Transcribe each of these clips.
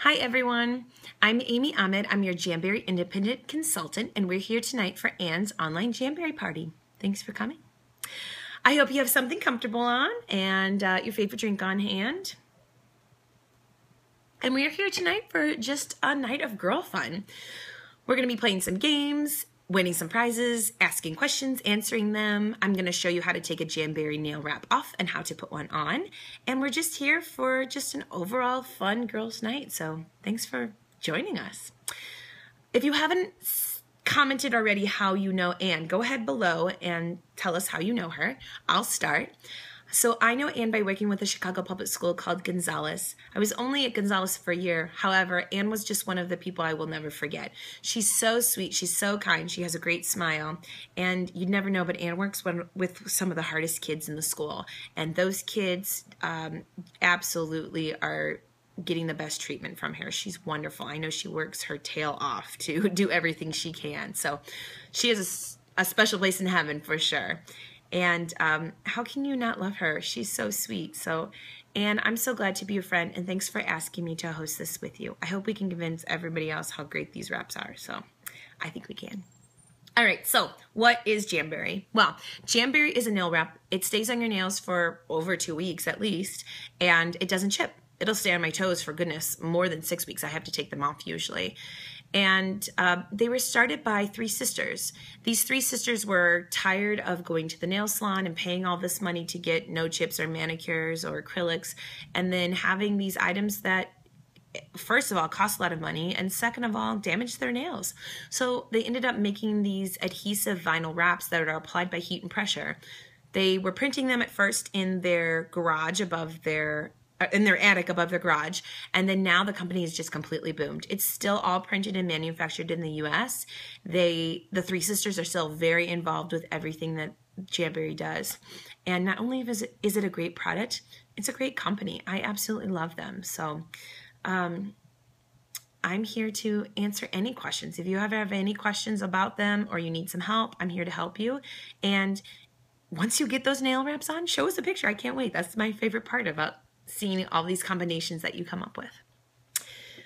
Hi everyone, I'm Amy Ahmed. I'm your Jamberry Independent Consultant, and we're here tonight for Anne's online Jamberry party. Thanks for coming. I hope you have something comfortable on and your favorite drink on hand. And we're here tonight for just a night of girl fun. We're going to be playing some games, winning some prizes, asking questions, answering them. I'm going to show you how to take a Jamberry nail wrap off and how to put one on. And we're just here for just an overall fun girls' night. So thanks for joining us. If you haven't commented already how you know Anne, go ahead below and tell us how you know her. I'll start. So I know Anne by working with a Chicago public school called Gonzales. I was only at Gonzales for a year. However, Anne was just one of the people I will never forget. She's so sweet. She's so kind. She has a great smile. And you'd never know, but Anne works with some of the hardest kids in the school. And those kids absolutely are getting the best treatment from her. She's wonderful. I know she works her tail off to do everything she can. So she has a special place in heaven for sure. And how can you not love her? She's so sweet. So, Anne, I'm so glad to be your friend, and thanks for asking me to host this with you. I hope we can convince everybody else how great these wraps are. So, I think we can. All right, so what is Jamberry? Well, Jamberry is a nail wrap. It stays on your nails for over 2 weeks at least, and it doesn't chip. It'll stay on my toes for, goodness, more than 6 weeks. I have to take them off usually. And they were started by 3 sisters. These 3 sisters were tired of going to the nail salon and paying all this money to get no chips or manicures or acrylics, and then having these items that, first of all, cost a lot of money, and second of all, damage their nails. So they ended up making these adhesive vinyl wraps that are applied by heat and pressure. They were printing them at first in their garage above their in their attic above their garage, and then now the company has just completely boomed. It's still all printed and manufactured in the US. The 3 sisters are still very involved with everything that Jamberry does. And not only is it a great product, it's a great company. I absolutely love them. So I'm here to answer any questions. If you ever have any questions about them or you need some help, I'm here to help you. And once you get those nail wraps on, show us a picture. I can't wait. That's my favorite part about seeing all these combinations that you come up with.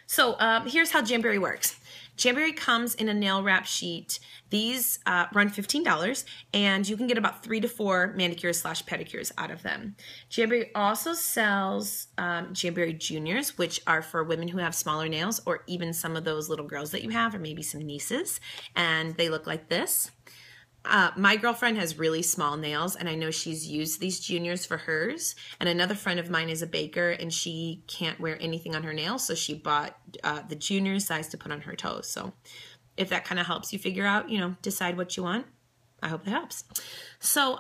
So here's how Jamberry works. Jamberry comes in a nail wrap sheet. These run $15, and you can get about 3 to 4 manicures / pedicures out of them. Jamberry also sells Jamberry Juniors, which are for women who have smaller nails, or even some of those little girls that you have, or maybe some nieces, and they look like this. My girlfriend has really small nails, and I know she's used these juniors for hers. And another friend of mine is a baker, and she can't wear anything on her nails, so she bought the junior size to put on her toes. So if that kind of helps you figure out, decide what you want, I hope that helps. So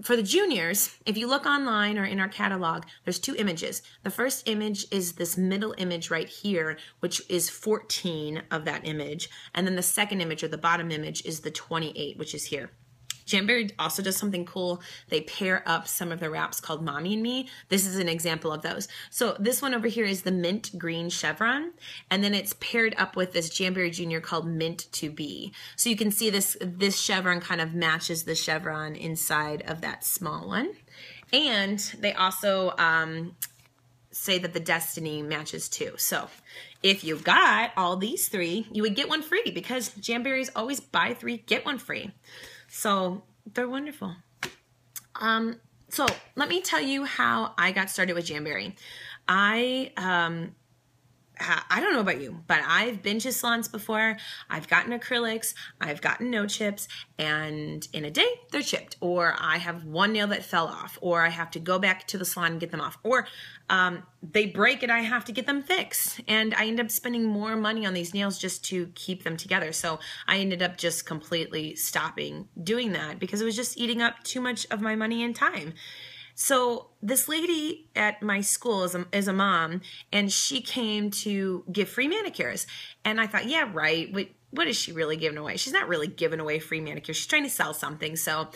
for the juniors, if you look online or in our catalog, there's 2 images. The first image is this middle image right here, which is 14 of that image. And then the second image, or the bottom image, is the 28, which is here. Jamberry also does something cool. They pair up some of the wraps called Mommy and Me. This is an example of those. So this one over here is the mint green chevron, and then it's paired up with this Jamberry Junior called Mint to Be. So you can see this chevron kind of matches the chevron inside of that small one. And they also say that the Destiny matches too. So if you got all these 3, you would get one free, because Jamberry's always buy 3, get 1 free. So they're wonderful. So let me tell you how I got started with Jamberry. I don't know about you, but I've been to salons before. I've gotten acrylics, I've gotten no chips, and in a day they're chipped, or I have one nail that fell off, or I have to go back to the salon and get them off, or they break and I have to get them fixed, and I end up spending more money on these nails just to keep them together. So I ended up just completely stopping doing that because it was just eating up too much of my money and time. So this lady at my school is a mom, and she came to give free manicures. And I thought, yeah, right. What is she really giving away? She's not really giving away free manicures. She's trying to sell something. So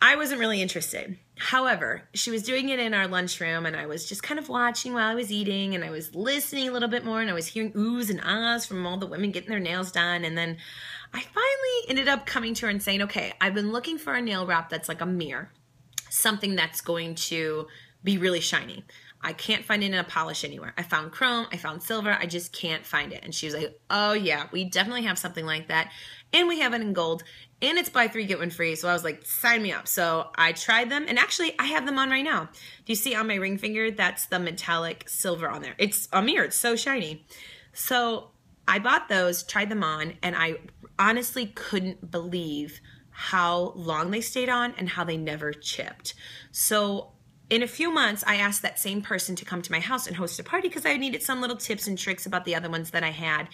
I wasn't really interested. However, she was doing it in our lunchroom, and I was just kind of watching while I was eating, and I was listening a little bit more, and I was hearing oohs and ahs from all the women getting their nails done. And then I finally ended up coming to her and saying, okay, I've been looking for a nail wrap that's like a mirror, something that's going to be really shiny. I can't find it in a polish anywhere. I found chrome, I found silver, I just can't find it. And she was like, oh yeah, we definitely have something like that. And we have it in gold. And it's buy 3, get 1 free. So I was like, sign me up. So I tried them. And actually, I have them on right now. Do you see on my ring finger? That's the metallic silver on there. It's a mirror. It's so shiny. So I bought those, tried them on, and I honestly couldn't believe how long they stayed on and how they never chipped. So in a few months, I asked that same person to come to my house and host a party because I needed some little tips and tricks about the other ones that I had.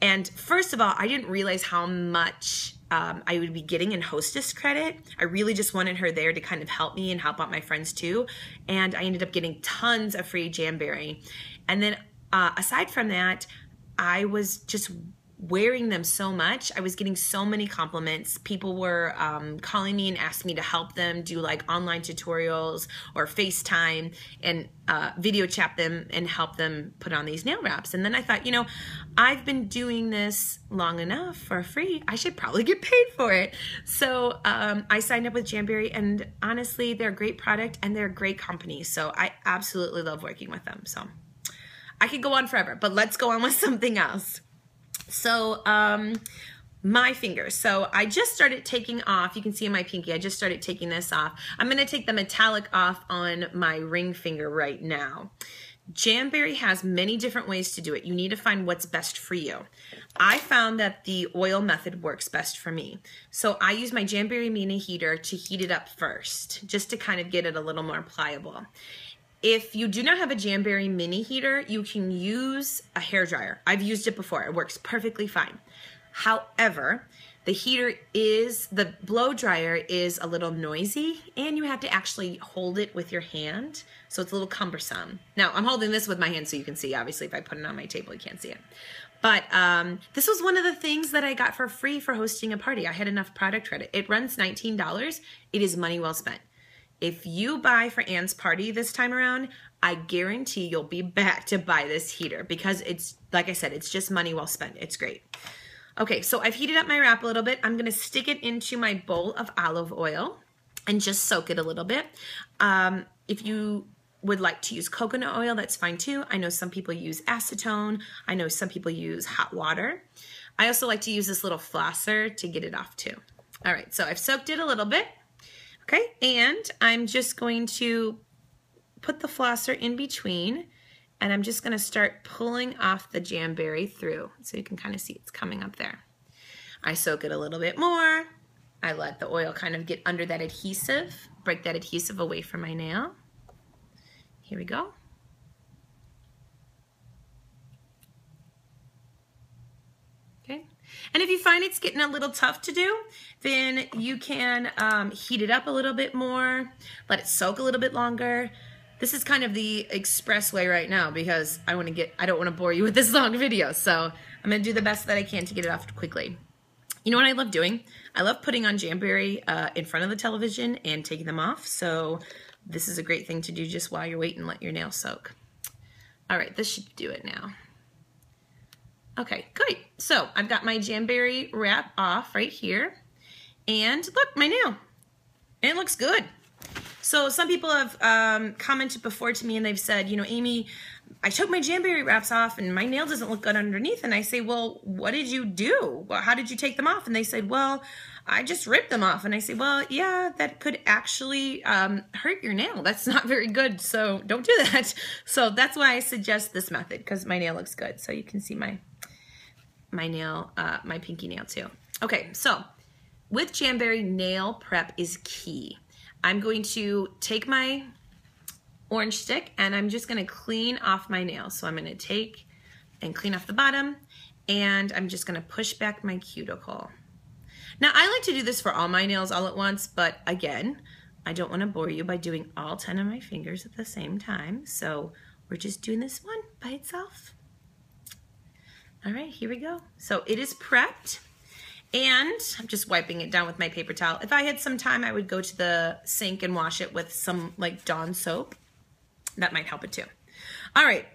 And first of all, I didn't realize how much I would be getting in hostess credit. I really just wanted her there to kind of help me and help out my friends too. And I ended up getting tons of free Jamberry. And then aside from that, I was just wearing them so much. I was getting so many compliments. People were calling me and asking me to help them do like online tutorials or FaceTime and video chat them and help them put on these nail wraps. And then I thought, you know, I've been doing this long enough for free. I should probably get paid for it. So I signed up with Jamberry, and honestly, they're a great product and they're a great company. So I absolutely love working with them. So I could go on forever, but let's go on with something else. So my fingers. So I just started taking off, you can see in my pinky, I just started taking this off. I'm going to take the metallic off on my ring finger right now. Jamberry has many different ways to do it. You need to find what's best for you. I found that the oil method works best for me. So I use my Jamberry mini heater to heat it up first, just to kind of get it a little more pliable. If you do not have a Jamberry mini heater, you can use a hairdryer. I've used it before. It works perfectly fine. However, the blow dryer is a little noisy, and you have to actually hold it with your hand. So it's a little cumbersome. Now, I'm holding this with my hand so you can see. Obviously, if I put it on my table, you can't see it. But this was one of the things that I got for free for hosting a party. I had enough product credit. It runs $19. It is money well spent. If you buy for Anne's party this time around, I guarantee you'll be back to buy this heater because it's, like I said, it's just money well spent. It's great. Okay, so I've heated up my wrap a little bit. I'm gonna stick it into my bowl of olive oil and just soak it a little bit. If you would like to use coconut oil, that's fine too. I know some people use acetone. I know some people use hot water. I also like to use this little flosser to get it off too. All right, so I've soaked it a little bit. Okay, and I'm just going to put the flosser in between, and I'm just gonna start pulling off the Jamberry through. So you can kind of see it's coming up there. I soak it a little bit more. I let the oil kind of get under that adhesive, break that adhesive away from my nail. Here we go. Okay. And if you find it's getting a little tough to do, then you can heat it up a little bit more, let it soak a little bit longer. This is kind of the express way right now because I don't want to bore you with this long video. So I'm going to do the best that I can to get it off quickly. You know what I love doing? I love putting on Jamberry in front of the television and taking them off. So this is a great thing to do just while you're waiting and let your nails soak. All right, this should do it now. Okay, good. So I've got my Jamberry wrap off right here. And look, my nail. And it looks good. So some people have commented before to me and they've said, you know, Amy, I took my Jamberry wraps off and my nail doesn't look good underneath. And I say, well, what did you do? Well, how did you take them off? And they said, well, I just ripped them off. And I say, well, yeah, that could actually hurt your nail. That's not very good. So don't do that. So that's why I suggest this method because my nail looks good. So you can see my nail, my pinky nail too. Okay, so with Jamberry, nail prep is key. I'm going to take my orange stick and I'm just going to clean off my nails. So I'm going to take and clean off the bottom and I'm just going to push back my cuticle. Now I like to do this for all my nails all at once, but again, I don't want to bore you by doing all 10 of my fingers at the same time. So we're just doing this one by itself. All right, here we go. So it is prepped. And I'm just wiping it down with my paper towel. If I had some time, I would go to the sink and wash it with some like Dawn soap. That might help it too. All right,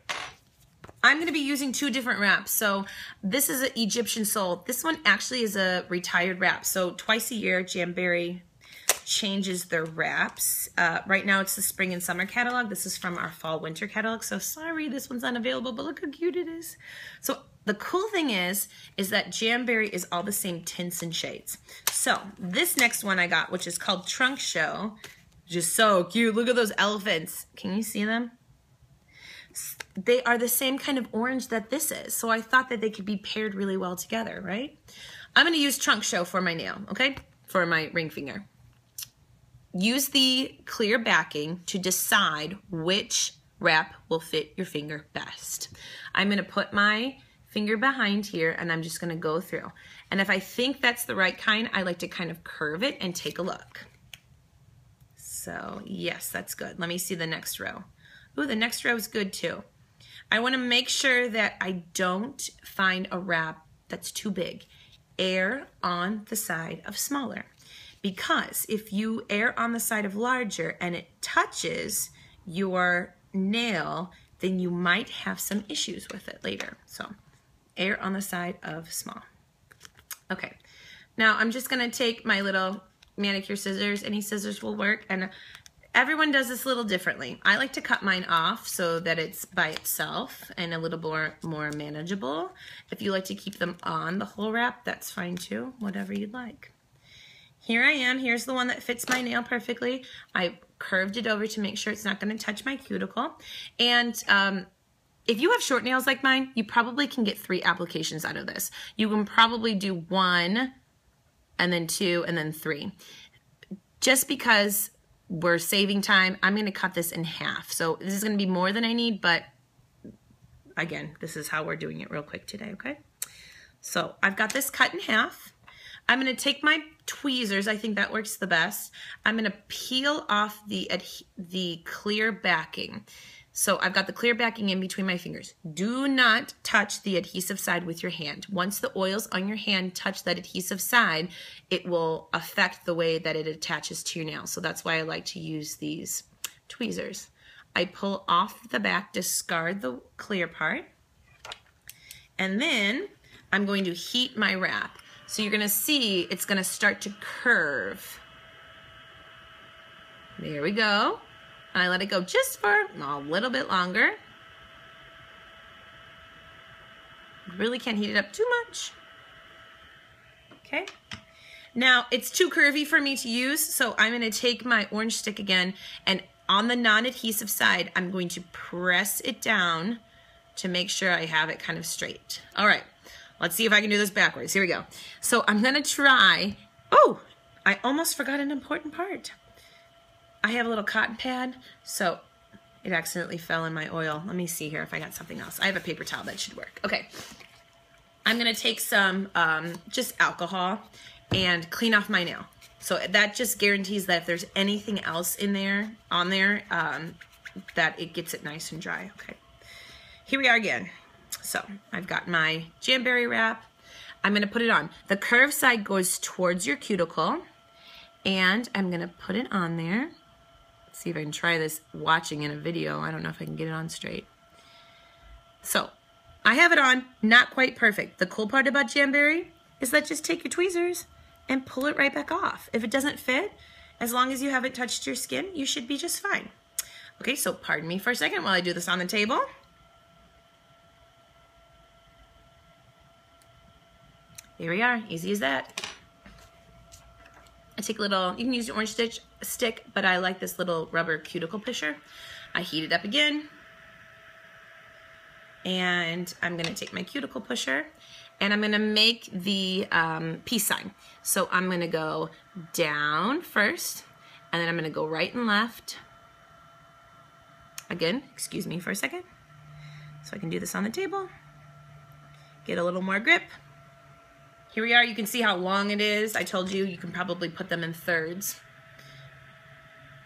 I'm gonna be using 2 different wraps. So this is an Egyptian Soul. This one actually is a retired wrap. So twice a year, Jamberry changes their wraps. Right now it's the spring and summer catalog. This is from our fall winter catalog. So sorry, this one's unavailable, but look how cute it is. So the cool thing is that Jamberry is all the same tints and shades. So this next one I got, which is called Trunk Show, just so cute. Look at those elephants. Can you see them? They are the same kind of orange that this is. So I thought that they could be paired really well together, right? I'm gonna use Trunk Show for my nail, okay? For my ring finger. Use the clear backing to decide which wrap will fit your finger best. I'm gonna put my finger behind here and I'm just gonna go through. And if I think that's the right kind, I like to kind of curve it and take a look. So yes, that's good. Let me see the next row. Ooh, the next row is good too. I wanna make sure that I don't find a wrap that's too big. Err on the side of smaller. Because if you err on the side of larger and it touches your nail, then you might have some issues with it later. So err on the side of small. Okay, now I'm just gonna take my little manicure scissors. Any scissors will work, and everyone does this a little differently. I like to cut mine off so that it's by itself and a little more manageable. If you like to keep them on the whole wrap, that's fine too, whatever you'd like. Here I am, here's the one that fits my nail perfectly. I curved it over to make sure it's not gonna touch my cuticle. And if you have short nails like mine, you probably can get 3 applications out of this. You can probably do 1, and then 2, and then 3. Just because we're saving time, I'm gonna cut this in half. So this is gonna be more than I need, but again, this is how we're doing it real quick today, okay? So I've got this cut in half. I'm gonna take my tweezers, I think that works the best. I'm gonna peel off the clear backing. So I've got the clear backing in between my fingers. Do not touch the adhesive side with your hand. Once the oils on your hand touch that adhesive side, it will affect the way that it attaches to your nail. So that's why I like to use these tweezers. I pull off the back, discard the clear part, and then I'm going to heat my wrap. So you're gonna see it's gonna start to curve. There we go. And I let it go just for a little bit longer. Really can't heat it up too much. Okay. Now it's too curvy for me to use, so I'm gonna take my orange stick again, and on the non-adhesive side, I'm going to press it down to make sure I have it kind of straight. All right. Let's see if I can do this backwards. Here we go. So I'm gonna try, oh, I almost forgot an important part. I have a little cotton pad, so it accidentally fell in my oil. Let me see here if I got something else. I have a paper towel that should work. Okay, I'm gonna take some just alcohol and clean off my nail. So that just guarantees that if there's anything else in there, that it gets it nice and dry, okay. Here we are again. So I've got my Jamberry wrap. I'm gonna put it on. The curved side goes towards your cuticle, and I'm gonna put it on there. Let's see if I can try this watching in a video. I don't know if I can get it on straight. So I have it on, not quite perfect. The cool part about Jamberry is that just take your tweezers and pull it right back off. If it doesn't fit, as long as you haven't touched your skin, you should be just fine. Okay, so pardon me for a second while I do this on the table. Here we are, easy as that. I take a little, you can use your orange stick, but I like this little rubber cuticle pusher. I heat it up again. And I'm gonna take my cuticle pusher and I'm gonna make the peace sign. So I'm gonna go down first, and then I'm gonna go right and left. Again, excuse me for a second. So I can do this on the table. Get a little more grip. Here we are, you can see how long it is. I told you, you can probably put them in thirds.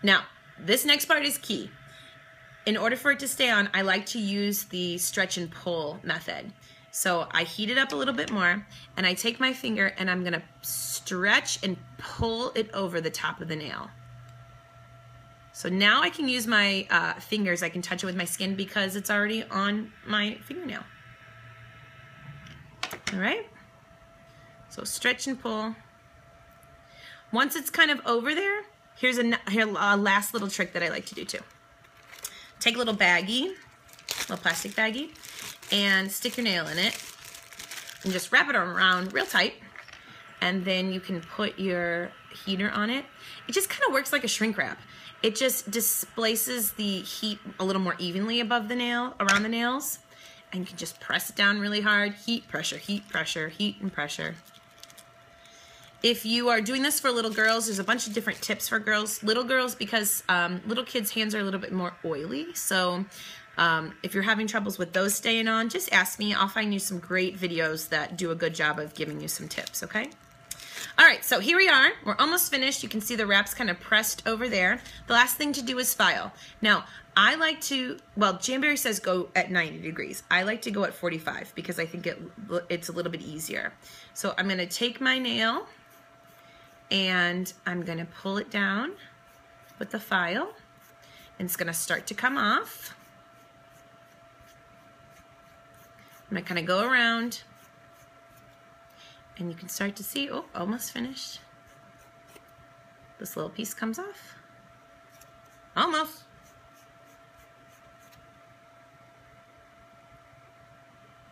Now, this next part is key. In order for it to stay on, I like to use the stretch and pull method. So I heat it up a little bit more, and I take my finger and I'm gonna stretch and pull it over the top of the nail. So now I can use my fingers, I can touch it with my skin because it's already on my fingernail. All right? So stretch and pull. Once it's kind of over there, here's a last little trick that I like to do too. Take a little baggie, little plastic baggie, and stick your nail in it and just wrap it around real tight. And then you can put your heater on it. It just kind of works like a shrink wrap. It just displaces the heat a little more evenly above the nail, around the nails. And you can just press it down really hard. Heat, pressure, heat, pressure, heat, and pressure. If you are doing this for little girls, there's a bunch of different tips for girls. Little girls, because little kids' hands are a little bit more oily. So if you're having troubles with those staying on, just ask me. I'll find you some great videos that do a good job of giving you some tips, okay? All right, so here we are. We're almost finished. You can see the wrap's kind of pressed over there. The last thing to do is file. Now, I like to, well, Jamberry says go at 90 degrees. I like to go at 45 because I think it's a little bit easier. So I'm going to take my nail and I'm going to pull it down with the file. And it's going to start to come off. I'm going to kind of go around. And you can start to see, oh, almost finished. This little piece comes off. Almost.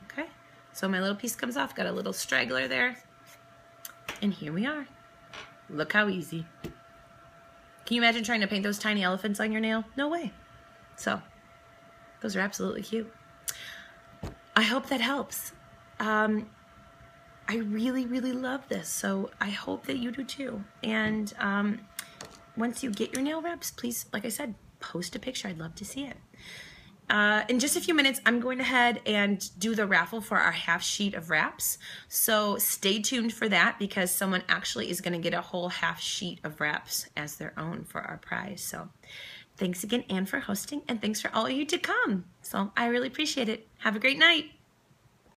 Okay, so my little piece comes off, got a little straggler there. And here we are. Look how easy. Can you imagine trying to paint those tiny elephants on your nail? No way. So, those are absolutely cute. I hope that helps. I really, really love this, so I hope that you do too. And once you get your nail wraps, please, like I said, post a picture. I'd love to see it. In just a few minutes, I'm going ahead and do the raffle for our half sheet of wraps. So stay tuned for that because someone actually is going to get a whole half sheet of wraps as their own for our prize. So thanks again, Anne, for hosting, and thanks for all of you to come. So I really appreciate it. Have a great night.